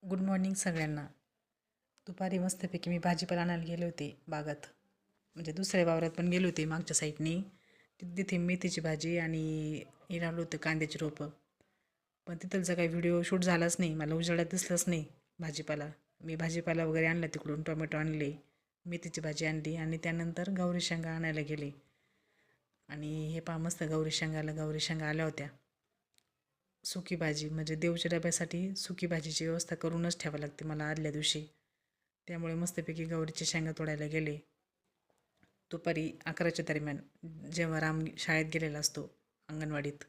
Good morning सगळ्यांना. दुपारी मस्तपैकी मी भाजीपाला आणायला गेले होते बागात. म्हणजे दुसऱ्या वावरात पण गेले होते मागच्या साईडनी. तिथे मेथीची भाजी आणि हे लावलं होतं कांद्याची रोपं. पण तिथलचा काही व्हिडिओ शूट झालाच नाही, मला उजेडात दिसलंच नाही भाजीपाला. मी भाजीपाला वगैरे आणला तिकडून, टोमॅटो आणले, मेथीची भाजी आणली आणि त्यानंतर गौरी शेंगा आणायला गेले. आणि हे पहा मस्त गौरी शेंगा आल्या होत्या. सुकी भाजी म्हणजे देवच्या डब्यासाठी सुकी भाजीची व्यवस्था करूनच ठेवावी लागते मला आदल्या दिवशी. त्यामुळे मस्तपैकी गौरीच्या शेंगा तोडायला गेले दुपारी 11च्या दरम्यान, जेव्हा राम शाळेत गेलेला असतो अंगणवाडीत.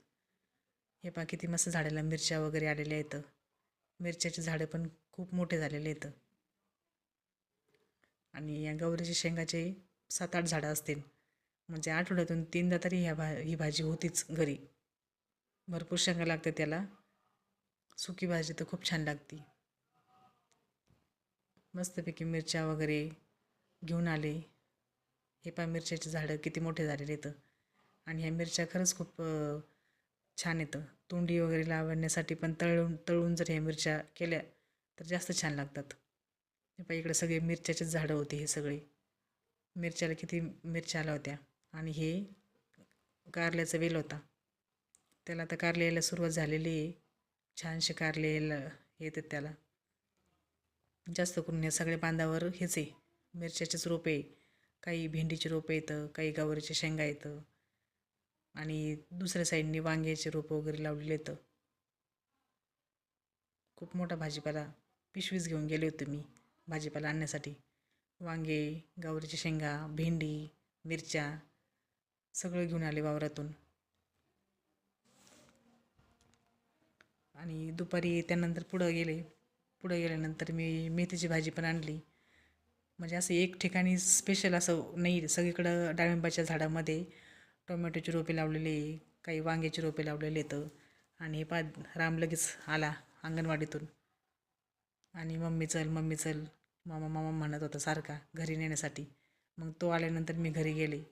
हे पहा किती मस्त झाडाला मिरच्या वगैरे आलेल्या आहेत. मिरच्याचे झाडं पण खूप मोठे झालेले आहेत. आणि या गौरीच्या शेंगाचे 7-8 झाडं असतील. म्हणजे आठवड्यातून 3दा तरी ही भाजी होतीच घरी. भरपूर शेंगा लागते त्याला. सुकी भाजी तर खूप छान लागते. मस्तपैकी मिरच्या वगैरे घेऊन आले. हे पहा मिरच्याचे झाडं किती मोठे झालेले आहेत. आणि ह्या मिरच्या खरंच खूप छान येतं. तोंडी वगैरे लावण्यासाठी पण तळून जर ह्या मिरच्या केल्या तर जास्त छान लागतात. हे पहा इकडे सगळे मिरच्याचेच झाडं होते. हे सगळे मिरच्याला किती मिरच्या आल्या होत्या. आणि हे कारल्याचा वेल होता, त्याला आता कारले यायला सुरुवात झालेली आहे. छानसे कारले येतात त्याला. जास्त करून या सगळ्या बांधावर हेच आहे, मिरच्याचेच रोपे. काही भेंडीचे रोपं येतं, काही गवारीच्या शेंगा येतं आणि दुसऱ्या साईडने वांग्याचे रोपं वगैरे लावलेले येतं. खूप मोठा भाजीपाला पिशवीच घेऊन गेले होते मी भाजीपाला आणण्यासाठी. वांगे, गवारीच्या शेंगा, भेंडी, मिरच्या सगळं घेऊन आले वावरातून. आणि दुपारी त्यानंतर पुढं गेल्यानंतर मी मेथीची भाजी पण आणली. म्हणजे असं एक ठिकाणी स्पेशल असं नाही, सगळीकडं डाळिंबाच्या झाडामध्ये टोमॅटोची रोपे लावलेले, काही वांग्याची रोपे लावलेले आहेत. आणि हे राम लगेच आला अंगणवाडीतून आणि मम्मी चल मम्मी चल, मामा मामा म्हणत होता सारखा घरी नेण्यासाठी. मग तो आल्यानंतर मी घरी गेले.